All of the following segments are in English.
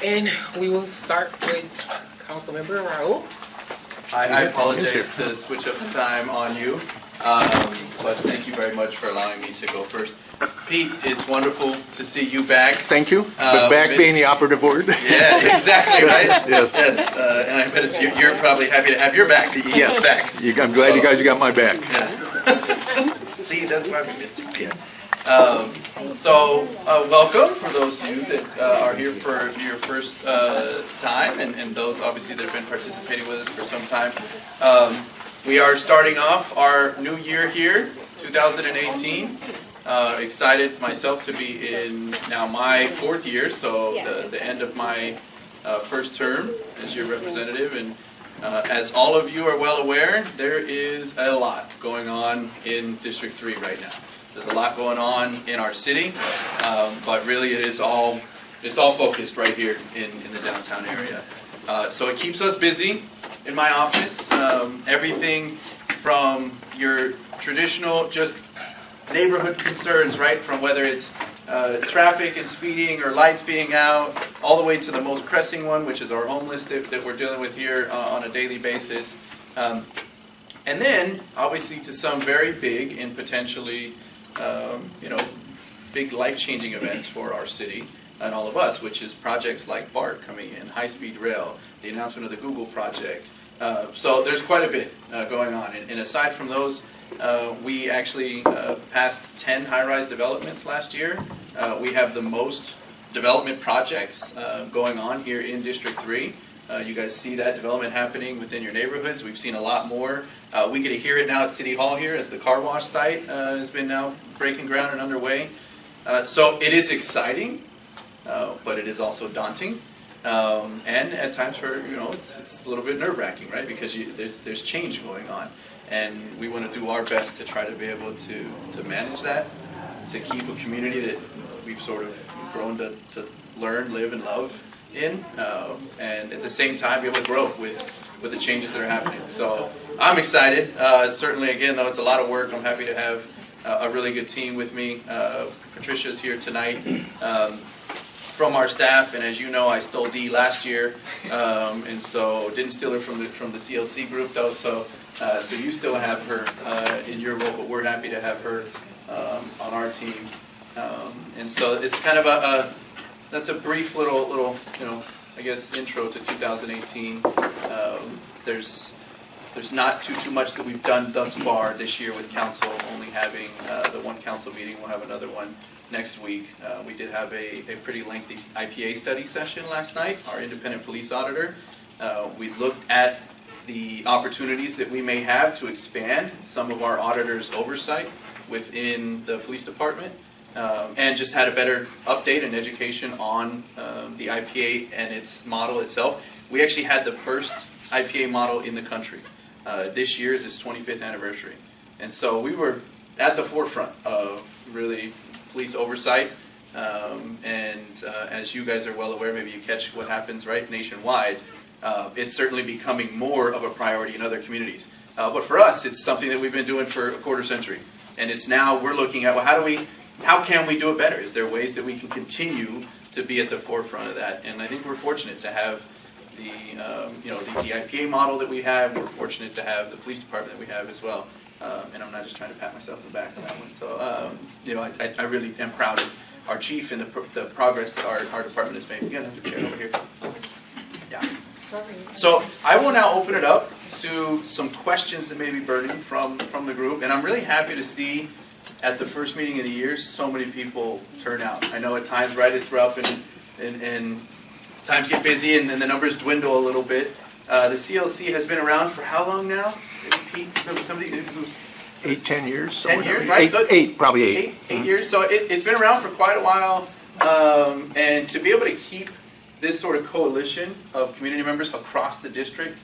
And we will start with Councilmember Raul. I apologize to switch up the time on you, but thank you very much for allowing me to go first. Pete, it's wonderful to see you back. Thank you. But back being the operative word. Yeah, exactly, right? Yes. Yes, and I bet you're probably happy to have your back. Yes. Back. I'm glad you guys got my back. Yeah. See, that's why we missed you, Pete. Welcome for those of you that are here for your first time, and those obviously that have been participating with us for some time. We are starting off our new year here, 2018. Excited myself to be in now my fourth year, so the end of my first term as your representative. And as all of you are well aware, there is a lot going on in District 3 right now. There's a lot going on in our city, but really it's all focused right here in the downtown area. So it keeps us busy in my office. Everything from your traditional just neighborhood concerns, right, from whether it's traffic and speeding or lights being out, all the way to the most pressing one, which is our homeless that we're dealing with here on a daily basis. And then, obviously, to some very big and potentially big life-changing events for our city and all of us, which is projects like BART coming in, high-speed rail, the announcement of the Google project. So there's quite a bit going on. And aside from those, we actually passed 10 high-rise developments last year. We have the most development projects going on here in District 3. You guys see that development happening within your neighborhoods. We've seen a lot more. We get to hear it now at City Hall here as the car wash site has been now breaking ground and underway. So it is exciting, but it is also daunting. And at times it's a little bit nerve-wracking, right? Because there's change going on. And we want to do our best to try to be able to manage that, to keep a community that we've sort of grown to learn, live, and love in, and at the same time be able to grow with the changes that are happening. So I'm excited. Certainly, again, though, it's a lot of work. I'm happy to have a really good team with me. Patricia's here tonight from our staff, and as you know, I stole Dee last year, and so didn't steal her from the CLC group, though. So you still have her in your role, but we're happy to have her on our team. And so it's kind of that's a brief little I guess intro to 2018. There's not too much that we've done thus far this year with council, only having the one council meeting. We'll have another one next week. We did have a pretty lengthy IPA study session last night, our independent police auditor. We looked at the opportunities that we may have to expand some of our auditors' oversight within the police department, and just had a better update and education on the IPA and its model itself. We actually had the first IPA model in the country. This year is its 25th anniversary. And so we were at the forefront of really police oversight. As you guys are well aware, maybe you catch what happens right nationwide, it's certainly becoming more of a priority in other communities. But for us, it's something that we've been doing for a quarter century. And it's now we're looking at, well, how can we do it better? Is there ways that we can continue to be at the forefront of that? And I think we're fortunate to have the IPA model that we have. We're fortunate to have the police department that we have as well. And I'm not just trying to pat myself on the back on that one. So I really am proud of our chief and the progress that our department has made. You gotta have the chair over here. Yeah. Sorry. So I will now open it up to some questions that may be burning from the group, and I'm really happy to see at the first meeting of the year so many people turn out. I know at times, right, it's rough and times get busy and then the numbers dwindle a little bit. The CLC has been around for how long now? Pete, somebody who 10 years. 10 years, right? Probably eight. Eight years. So it's been around for quite a while, and to be able to keep this sort of coalition of community members across the district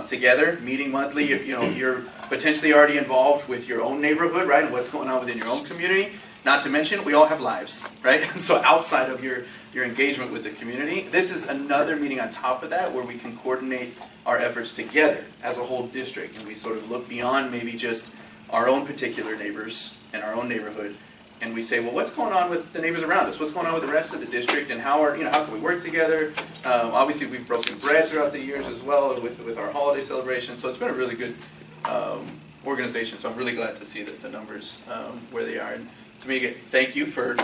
together, meeting monthly. You're potentially already involved with your own neighborhood, right, and what's going on within your own community. Not to mention, we all have lives, right? And so outside of your engagement with the community, this is another meeting on top of that where we can coordinate our efforts together as a whole district, and we sort of look beyond maybe just our own particular neighbors and our own neighborhood and we say, well, what's going on with the neighbors around us? What's going on with the rest of the district, and how can we work together? Obviously, we've broken bread throughout the years as well with our holiday celebrations. So it's been a really good organization. So I'm really glad to see that the numbers where they are. And to me, again, thank you for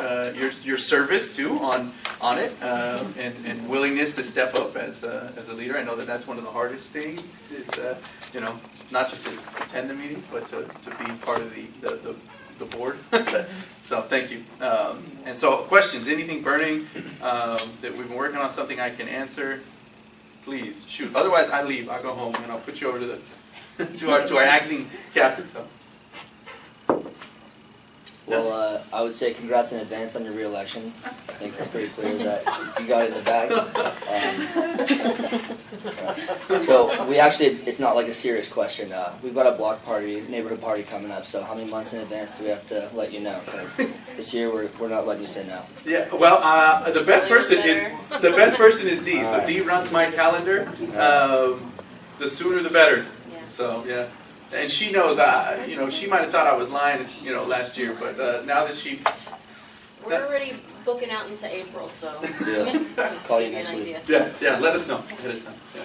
your service too on it and willingness to step up as a leader. I know that that's one of the hardest things is not just to attend the meetings, but to be part of the board. So thank you. And so questions, anything burning that we've been working on, something I can answer, please shoot. Otherwise I leave, I'll go home and I'll put you over to the to our acting captain. So. Well, I would say congrats in advance on your re-election. I think it's pretty clear that you got it in the bag. So we actually, it's not like a serious question. We've got a block party, neighborhood party coming up. So how many months in advance do we have to let you know? Because this year we're not letting you say no. Yeah. Well, the best person is Dee. So Dee runs my calendar. The sooner the better. Yeah. So yeah. And she knows, she might have thought I was lying, last year, but now that she... We're already booking out into April, so... Yeah. Call you next week. Yeah, let us know ahead of time. Yeah.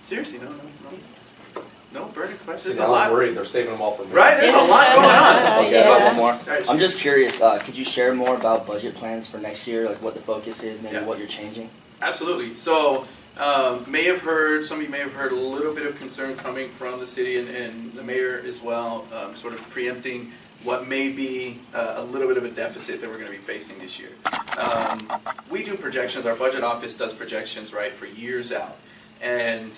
Seriously, no burning questions. See, now I'm worried. They're saving them all for me. Right, there's a lot going on. Okay, I got one more. Right. I'm just curious, could you share more about budget plans for next year, like what the focus is, maybe what you're changing? Absolutely. So... some of you may have heard a little bit of concern coming from the city and the mayor as well, sort of preempting what may be a little bit of a deficit that we're going to be facing this year. We do projections, our budget office does projections, right, for years out. And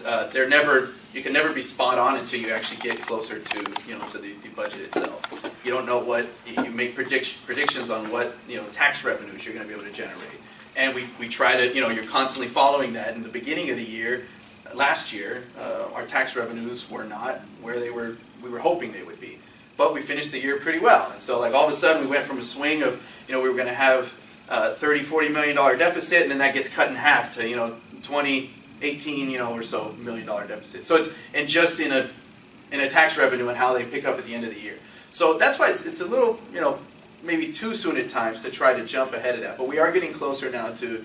you can never be spot on until you actually get closer to the budget itself. You don't know you make predictions on what, tax revenues you're going to be able to generate. And we try to, you're constantly following that. In the beginning of the year, last year, our tax revenues were not where we were hoping they would be. But we finished the year pretty well. And so all of a sudden we went from a swing of, we were going to have $30–40 million deficit, and then that gets cut in half to, 18 or so $1 million deficit. So it's just in a tax revenue and how they pick up at the end of the year. So that's why it's a little, maybe too soon at times to try to jump ahead of that. But we are getting closer now to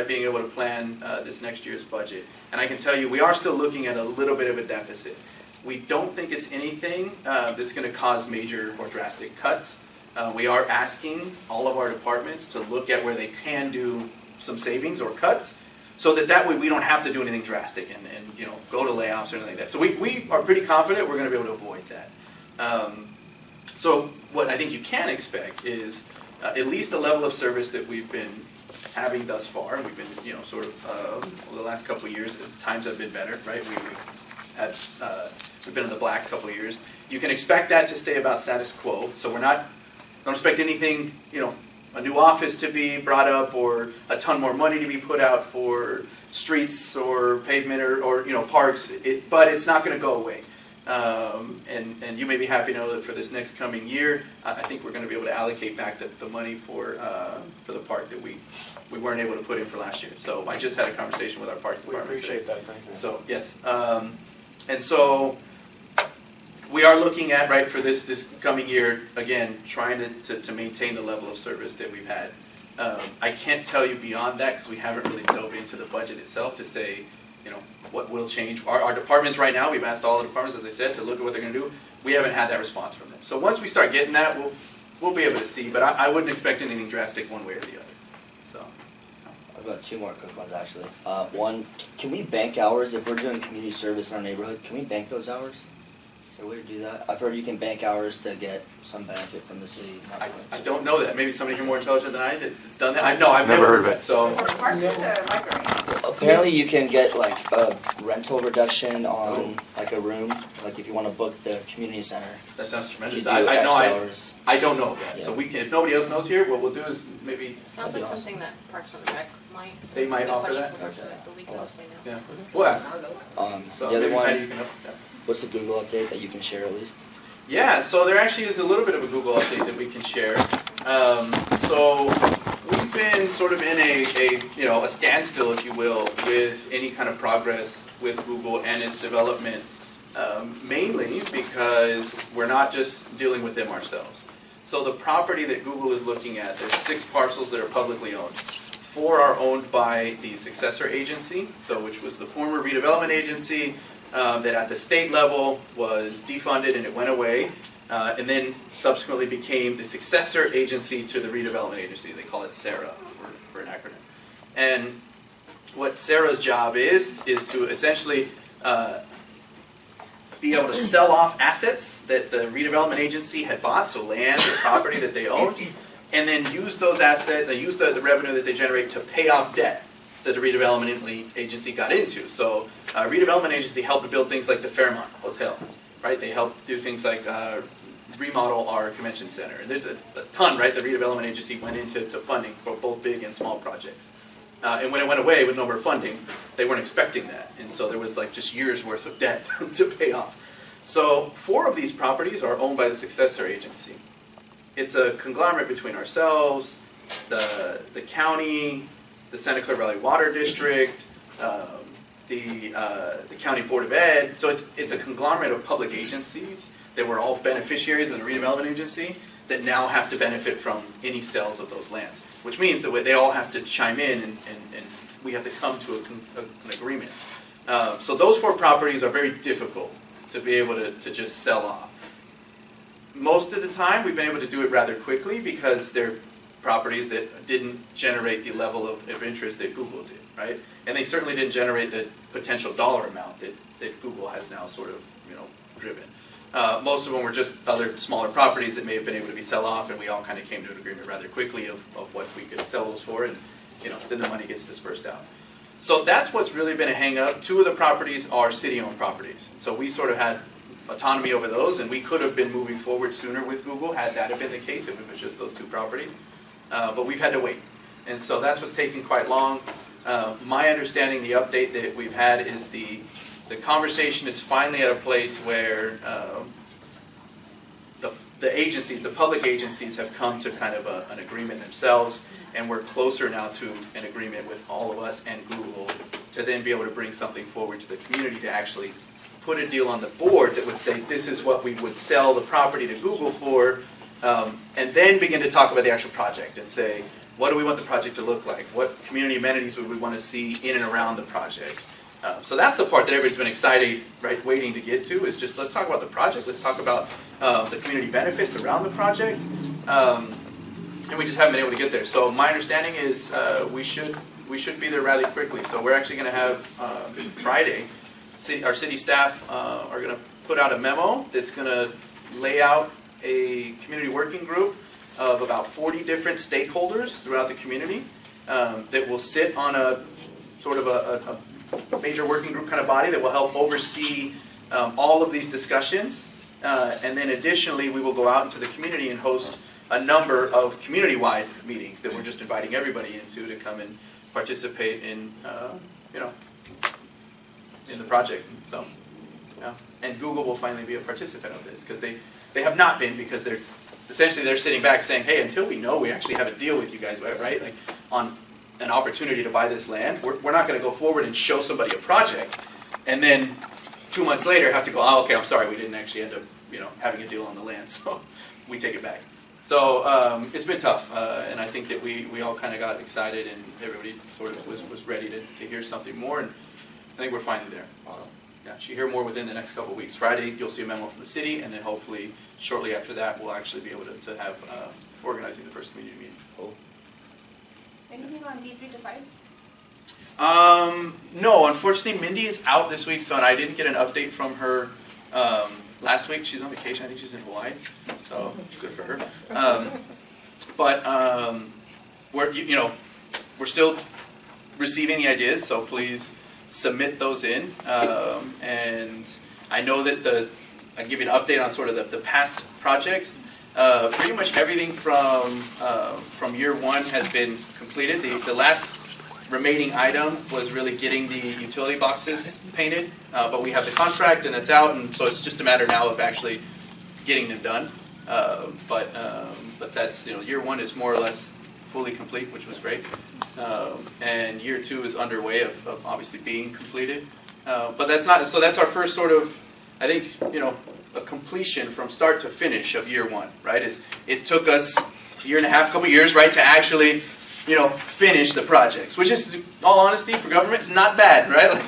being able to plan this next year's budget. And I can tell you we are still looking at a little bit of a deficit. We don't think it's anything that's going to cause major or drastic cuts. We are asking all of our departments to look at where they can do some savings or cuts so that way we don't have to do anything drastic and go to layoffs or anything like that. So we are pretty confident we're going to be able to avoid that. So what I think you can expect is at least the level of service that we've been having thus far. We've been, over the last couple of years, times have been better, right? We've been in the black a couple of years. You can expect that to stay about status quo. So don't expect anything, a new office to be brought up or a ton more money to be put out for streets or pavement or parks. But it's not going to go away. And you may be happy to know that for this next coming year, I think we're going to be able to allocate back the money for the park that we weren't able to put in for last year. So I just had a conversation with our parks department. We appreciate that. Thank you. So yes, and so we are looking at for this coming year again, trying to maintain the level of service that we've had. I can't tell you beyond that because we haven't really dove into the budget itself to say, what will change. Our departments right now, we've asked all the departments, as I said, to look at what they're going to do. We haven't had that response from them. So once we start getting that, we'll be able to see. But I wouldn't expect anything drastic one way or the other. So I've got two more quick ones actually. One, can we bank hours if we're doing community service in our neighborhood? Can we bank those hours? Is there a way to do that? I've heard you can bank hours to get some benefit from the city. I don't know that. Maybe somebody here more intelligent than I that's done that. I've never heard of it. So apparently you can get a rental reduction on a room, if you want to book the community center. That sounds tremendous. Hours. I don't know that. Yeah. So if nobody else knows here, what we'll do is maybe Sounds like something that Parks and Rec might. They might Good offer question that? for Parks and Rec, but we can also say no. yeah, we'll ask. So The other maybe one, Patty, you can help. Yeah. what's the Google update that you can share at least? Yeah, so there actually is a little bit of a Google update that we can share. So we've been sort of in a standstill, if you will, with any kind of progress with Google and its development, mainly because we're not just dealing with them ourselves. So the property that Google is looking at, there's 6 parcels that are publicly owned. 4 are owned by the successor agency, so which was the former redevelopment agency that at the state level was defunded and it went away, and then subsequently became the successor agency to the redevelopment agency. They call it SARA for an acronym. And what SARA's job is to essentially be able to sell off assets that the redevelopment agency had bought, so land or property that they owned, and then use those assets, they use the revenue that they generate to pay off debt that the redevelopment agency got into. So redevelopment agency helped to build things like the Fairmont Hotel, right? They helped do things like remodel our convention center. And there's a ton, right, the redevelopment agency went into funding for both big and small projects. And when it went away with no more funding, they weren't expecting that. And so there was like just years worth of debt to pay off. So 4 of these properties are owned by the successor agency. It's a conglomerate between ourselves, the county, the Santa Clara Valley Water District, the County Board of Ed. So it's a conglomerate of public agencies that were all beneficiaries of the redevelopment agency that now have to benefit from any sales of those lands, which means that they all have to chime in and we have to come to an agreement. So those 4 properties are very difficult to be able to just sell off. Most of the time we've been able to do it rather quickly because they're properties that didn't generate the level of interest that Google did, right? And they certainly didn't generate the potential dollar amount that Google has now sort of, driven. Most of them were just other smaller properties that may have been able to be sell off, and we all kind of came to an agreement rather quickly of what we could sell those for, and then the money gets dispersed out. So that's what's really been a hang up. 2 of the properties are city-owned properties. So we sort of had autonomy over those, and we could have been moving forward sooner with Google had that have been the case, if it was just those 2 properties. But we've had to wait. And so that's what's taking quite long. My understanding, the update that we've had is the conversation is finally at a place where the agencies, the public agencies, have come to kind of an agreement themselves, and we're closer now to an agreement with all of us and Google to then be able to bring something forward to the community to actually put a deal on the board that would say this is what we would sell the property to Google for, and then begin to talk about the actual project and say, what do we want the project to look like? What community amenities would we want to see in and around the project? So that's the part that everybody's been excited, right, waiting to get to, is just let's talk about the project, let's talk about the community benefits around the project, and we just haven't been able to get there. So my understanding is we should be there rather quickly. So we're actually going to have Friday, our city staff are going to put out a memo that's going to lay out a community working group of about 40 different stakeholders throughout the community that will sit on a sort of a major working group kind of body that will help oversee all of these discussions. And then additionally, we will go out into the community and host a number of community-wide meetings that we're just inviting everybody into to come and participate in, in the project. So, yeah. And Google will finally be a participant of this because they have not been, because they're sitting back saying, hey, until we know we actually have a deal with you guys, right? Like on an opportunity to buy this land, we're not going to go forward and show somebody a project and then 2 months later have to go, oh, okay, I'm sorry, we didn't actually end up, having a deal on the land, so we take it back. So it's been tough, and I think that we all kind of got excited and everybody sort of was ready to hear something more, and I think we're finally there. So, yeah, you hear more within the next couple of weeks. Friday, you'll see a memo from the city, and then hopefully shortly after that, we'll actually be able to have organizing the first community meeting. Cool. Anything on D3 Decides? No, unfortunately, Mindy is out this week, so I didn't get an update from her last week. She's on vacation. I think she's in Hawaii, so good for her. But we're still receiving the ideas, so please submit those in. And I know that I give you an update on sort of the past projects. Pretty much everything from year 1 has been completed. The last remaining item was really getting the utility boxes painted, but we have the contract and it's out, and so it's just a matter now of actually getting them done. But that's, year 1 is more or less fully complete, which was great, and year 2 is underway of obviously being completed. But that's not, so that's our first sort of, I think, a completion from start to finish of year one, right? It took us a year and a half, couple years, right, to actually, finish the projects, which is, in all honesty, for government, it's not bad, right? Like,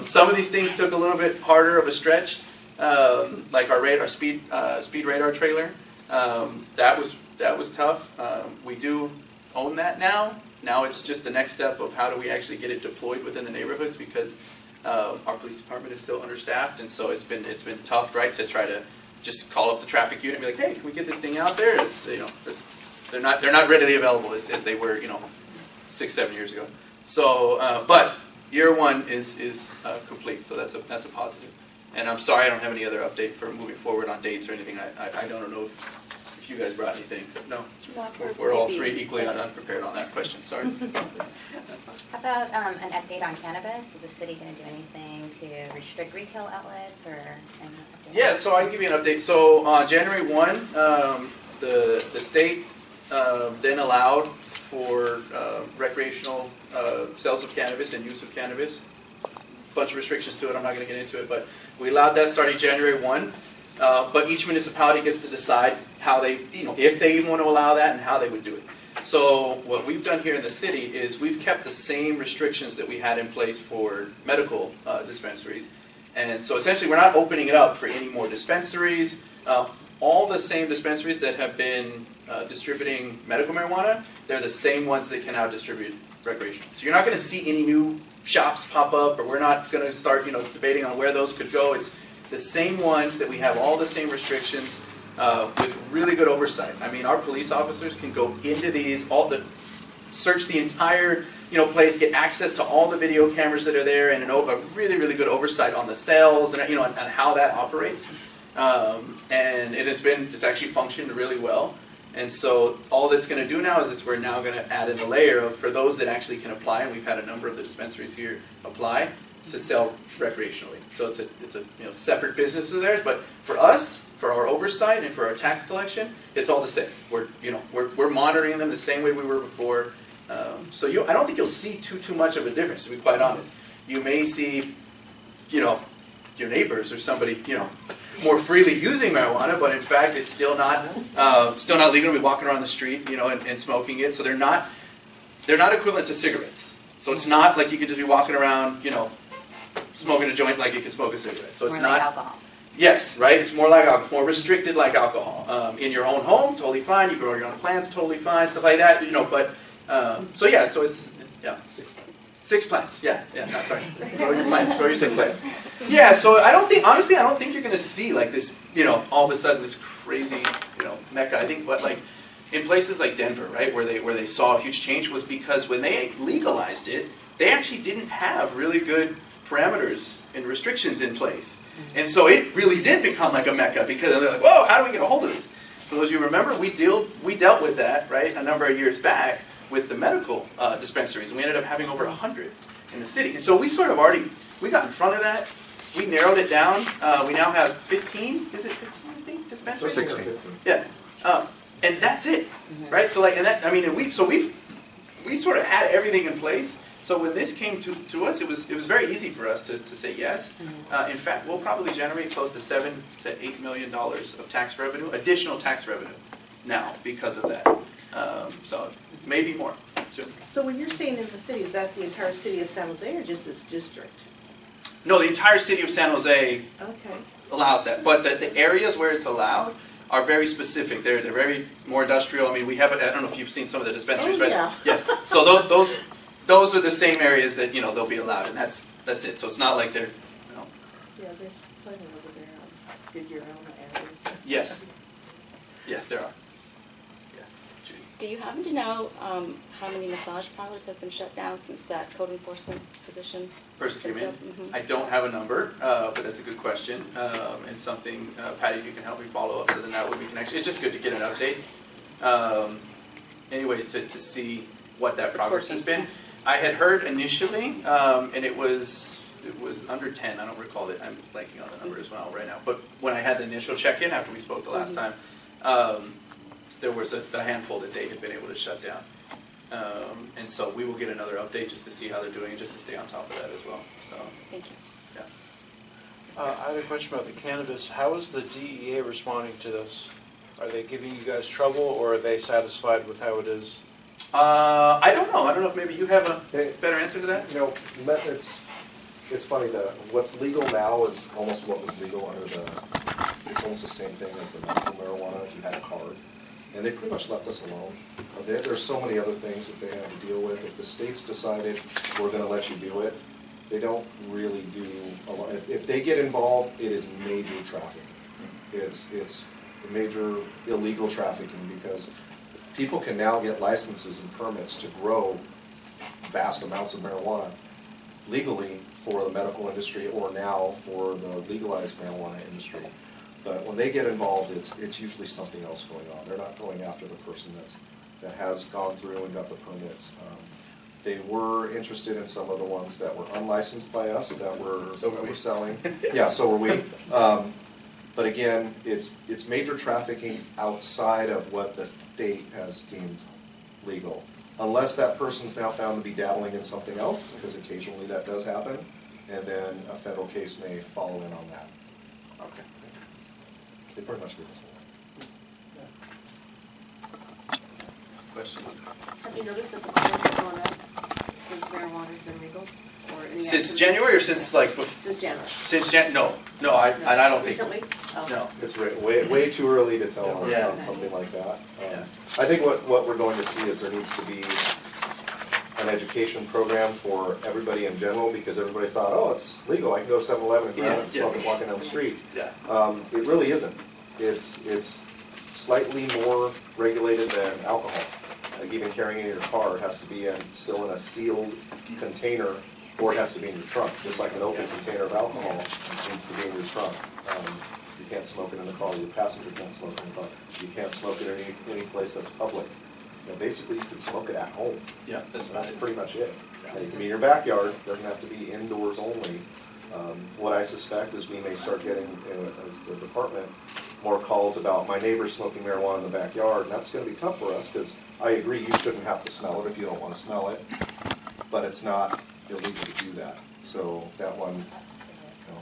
some of these things took a little bit harder of a stretch, like our speed radar trailer. That was tough. We do own that now. Now it's just the next step of how do we actually get it deployed within the neighborhoods, because our police department is still understaffed, and so it's been tough, right, to try to just call up the traffic unit and be like, hey, can we get this thing out there? They're not readily available as they were 6-7 years ago. So, but year one is complete, so that's a positive. And I'm sorry I don't have any other update for moving forward on dates or anything. I don't know if you guys brought anything. No, we're all three equally unprepared on that question. Sorry. How about an update on cannabis? Is the city going to do anything to restrict retail outlets or any update? Yeah, so I can give you an update. So on January 1, the state then allowed for recreational sales of cannabis and use of cannabis. Bunch of restrictions to it. I'm not going to get into it, but we allowed that starting January 1. But each municipality gets to decide how they, if they even want to allow that and how they would do it. So what we've done here in the city is we've kept the same restrictions that we had in place for medical dispensaries. And so essentially we're not opening it up for any more dispensaries. All the same dispensaries that have been distributing medical marijuana, they're the same ones that can now distribute recreational. So you're not going to see any new shops pop up, or we're not going to start debating on where those could go. It's the same ones that we have all the same restrictions with really good oversight. I mean, our police officers can go into these, search the entire place, get access to all the video cameras that are there, and a really, really good oversight on the sales and and how that operates. And it's actually functioned really well. And so all that's going to do now is we're now going to add in the layer of, for those that actually can apply, and we've had a number of the dispensaries here apply to sell recreationally. So it's a separate business of theirs, but for us, for our oversight and for our tax collection, it's all the same. We're monitoring them the same way we were before. So I don't think you'll see too much of a difference, to be quite honest. You may see, your neighbors or somebody, more freely using marijuana, but in fact it's still not legal to be walking around the street, and smoking it. So they're not equivalent to cigarettes. So it's not like you could just be walking around, smoking a joint like you can smoke a cigarette. So it's more not like alcohol. Yes, right. It's more like alcohol, more restricted like alcohol. In your own home, totally fine. You grow your own plants, totally fine. Stuff like that, But so yeah, so it's 6 plants. Yeah. Not sorry. Grow your plants. Grow your 6 plants. Yeah. So I don't think you're going to see like this, all of a sudden this crazy, mecca. I think in places like Denver, right, where they saw a huge change was because when they legalized it, they actually didn't have really good parameters and restrictions in place. And so it really did become like a mecca, because they're like, whoa, how do we get a hold of this? For those of you who remember, we dealt with that, right, a number of years back with the medical dispensaries, and we ended up having over 100 in the city. And so we sort of we got in front of that. We narrowed it down. We now have 15, is it 15, I think, dispensaries? 16. Yeah. And that's it, right? So we sort of had everything in place. So when this came to us, it was very easy for us to say yes. In fact, we'll probably generate close to $7 to $8 million of tax revenue, additional tax revenue, now because of that. So maybe more soon. So when you're saying in the city, is that the entire city of San Jose or just this district? No, the entire city of San Jose allows that, but the areas where it's allowed are very specific. They're very more industrial. I mean, I don't know if you've seen some of the dispensaries, right? Yeah. Yes. So those are the same areas that they'll be allowed, and that's it. So it's not like they're. Yeah, there's plenty over there. Did your own areas? Yes. Yes, there are. Yes. Judy. Do you happen to know how many massage parlors have been shut down since that code enforcement position? First came in. Mm-hmm. I don't have a number, but that's a good question, and something, Patty, if you can help me follow up, so then that way we can actually. It's just good to get an update. Anyways, to see what that progress has been. I had heard initially, and it was under 10. I don't recall it. I'm blanking on the number as well right now. But when I had the initial check-in after we spoke the last time, there was a handful that they had been able to shut down. And so we will get another update just to see how they're doing, just to stay on top of that as well. So thank you. Yeah. I have a question about the cannabis. How is the DEA responding to this? Are they giving you guys trouble, or are they satisfied with how it is? I don't know. I don't know if maybe you have a better answer to that? You know, it's funny that what's legal now is almost what was legal under it's almost the same thing as the medical marijuana if you had a card. And they pretty much left us alone. There's so many other things that they have to deal with. If the states decided we're going to let you do it, they don't really do a lot. If they get involved, it is major trafficking. It's major illegal trafficking because people can now get licenses and permits to grow vast amounts of marijuana legally for the medical industry or now for the legalized marijuana industry. But when they get involved, it's usually something else going on. They're not going after the person that has gone through and got the permits. They were interested in some of the ones that were unlicensed by us that were selling. Yeah, so were we. But again, it's major trafficking outside of what the state has deemed legal. Unless that person's now found to be dabbling in something else, because occasionally that does happen, and then a federal case may follow in on that. Okay. They pretty much do this. Questions? Have you noticed that the crime has gone up since marijuana's been legal? Or any Since activity? January or since like Since January. Since no, I don't think. Recently? Oh. No. It's way too early to tell on Yeah. something like that. Yeah. I think what we're going to see is there needs to be an education program for everybody in general, because everybody thought, oh, it's legal, I can go to 7-Eleven and grab it and smoke it walking down the street. Yeah. It really isn't. It's slightly more regulated than alcohol. Like even carrying it in your car, it has to be still in a sealed container, or it has to be in your trunk. Just like an open container of alcohol needs to be in your trunk. You can't smoke it in the car. Your passenger can't smoke it in the car. You can't smoke it in any place that's public. Basically, you can smoke it at home. Yeah, that's pretty much it. It can be in your backyard. It doesn't have to be indoors only. What I suspect is we may start getting, as the department, more calls about my neighbor smoking marijuana in the backyard, and that's going to be tough for us, because I agree you shouldn't have to smell it if you don't want to smell it, but it's not illegal to do that. So that one,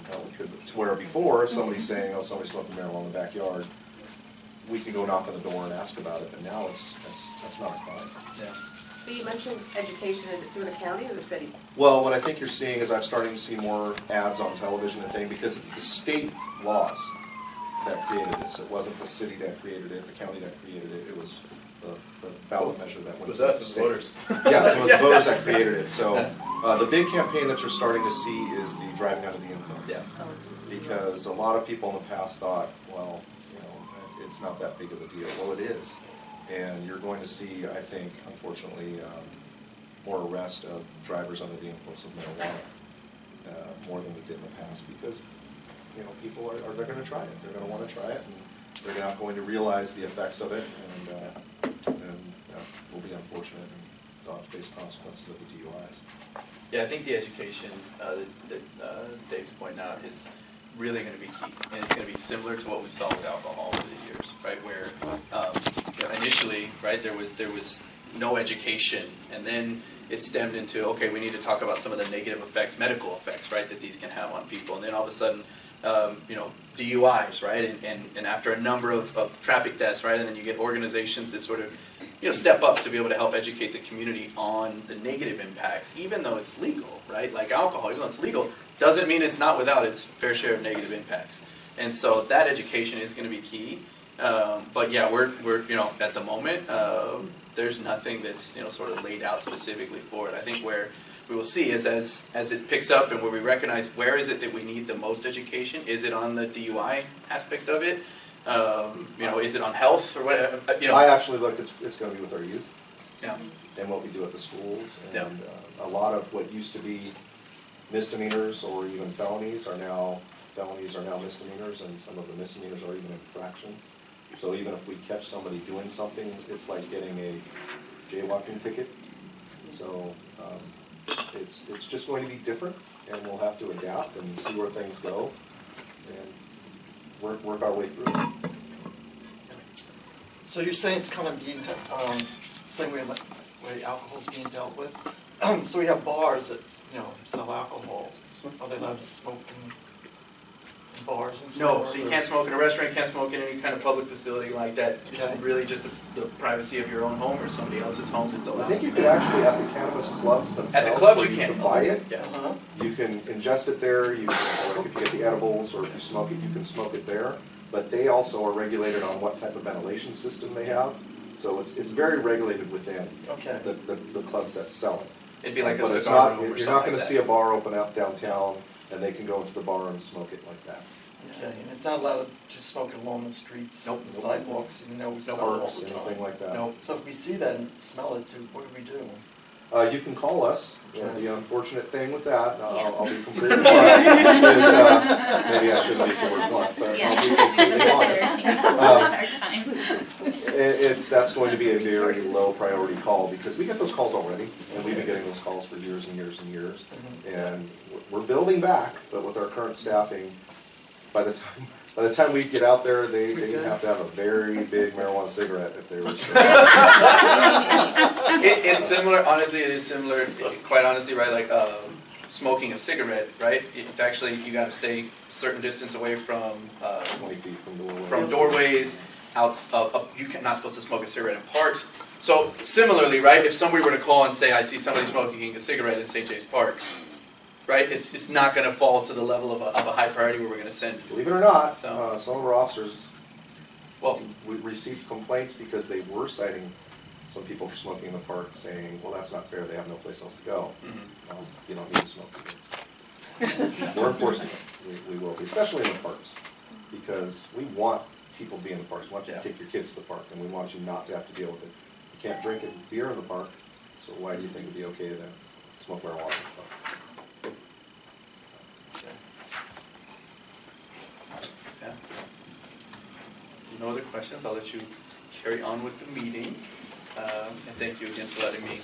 that we could, to where before, if somebody's saying, oh, somebody's smoking marijuana in the backyard, we can go knock on the door and ask about it, but now that's not a crime. Yeah. But you mentioned education, is it through the county or the city? Well, what I think you're seeing is I'm starting to see more ads on television and things, because it's the state laws that created this. It wasn't the city that created it, the county that created it. It was the ballot measure that went to the state. Voters. Yeah, it was the voters that created it. So the big campaign that you're starting to see is the driving under the influence. Yeah. Because a lot of people in the past thought, well, it's not that big of a deal. Well, it is. And you're going to see, I think, unfortunately, more arrest of drivers under the influence of marijuana, more than we did in the past, because people they're going to try it. They're going to want to try it, and they're not going to realize the effects of it, and that will be unfortunate and thought-based consequences of the DUIs. Yeah, I think the education that Dave's pointing out is really going to be key, and it's going to be similar to what we saw with alcohol over the years, right? Where initially, right, there was no education, and then it stemmed into, okay, we need to talk about some of the negative effects, medical effects, right, that these can have on people, and then all of a sudden, DUIs, right, and after a number of traffic deaths, right, and then you get organizations that sort of, step up to be able to help educate the community on the negative impacts, even though it's legal, right, like alcohol, even though it's legal, doesn't mean it's not without its fair share of negative impacts. And so that education is going to be key. But yeah, we're at the moment, there's nothing that's sort of laid out specifically for it. I think where we will see is as it picks up and where we recognize where is it that we need the most education. Is it on the DUI aspect of it? Is it on health or whatever? I actually look. It's going to be with our youth. Yeah. And what we do at the schools, and Yeah. A lot of what used to be misdemeanors or even felonies are now misdemeanors, and some of the misdemeanors are even infractions. So even if we catch somebody doing something, it's like getting a jaywalking ticket. So it's just going to be different, and we'll have to adapt and see where things go, and work our way through it. So you're saying it's kind of being same way alcohol's being dealt with. So we have bars that sell alcohol. Are they allowed to smoke bars and stuff? No, so you can't smoke in a restaurant, you can't smoke in any kind of public facility like that. It's Okay. really just the privacy of your own home or somebody else's home that's I allowed. think you could actually, at the cannabis clubs themselves. At the clubs where you can. buy it, Yeah. Uh-huh. you can ingest it there, you can, like if you get the edibles or if you smoke it, you can smoke it there. But they also are regulated on what type of ventilation system they have. So it's very regulated within Okay. the clubs that sell it. It'd be like a But it's cigar not, room or you're something not like gonna that. see a bar open up downtown and they can go into the bar and smoke it like that. Okay, and it's not allowed to smoke along the streets, Nope. the sidewalks, even though we No smell it all Parks, the anything time. like that. No, So if we see that and smell it, what do we do? You can call us. The unfortunate thing with that, Yeah. I'll be completely blunt, is, maybe I shouldn't use the word blunt, but I'll be completely honest. That's going to be a very low priority call because we get those calls already, and we've been getting those calls for years and years and years. And we're building back, but with our current staffing, by the time we get out there, they have to have a very big marijuana cigarette if they were. it's similar, honestly, it is similar, quite honestly, right, like smoking a cigarette, right? It's actually, you gotta stay a certain distance away from 20 feet from doorways, you're not supposed to smoke a cigarette in parks. So similarly, right, if somebody were to call and say, I see somebody smoking a cigarette in St. James Park, right, it's not gonna fall to the level of a high priority where we're gonna send. Believe it or not, So- some of our officers, Well, we received complaints because they were citing some people for smoking in the park, saying, well, that's not fair, they have no place else to go. You don't need to smoke cigarettes. We're enforcing it, we will be, especially in the parks, because we want people to be in the parks, we want you to take your kids to the park, and we want you not to have to deal with it. You can't drink beer in the park, so why do you think it'd be okay to smoke marijuana in the park? yeah. No other questions, I'll let you carry on with the meeting. And thank you again for letting me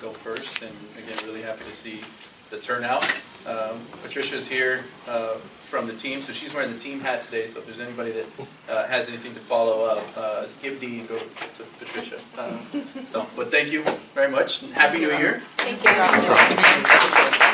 go first, and again, really happy to see the turnout. Patricia's here from the team, so she's wearing the team hat today, so if there's anybody that has anything to follow up, skip D and go to Patricia. But thank you very much, and Happy New Year. Thank you.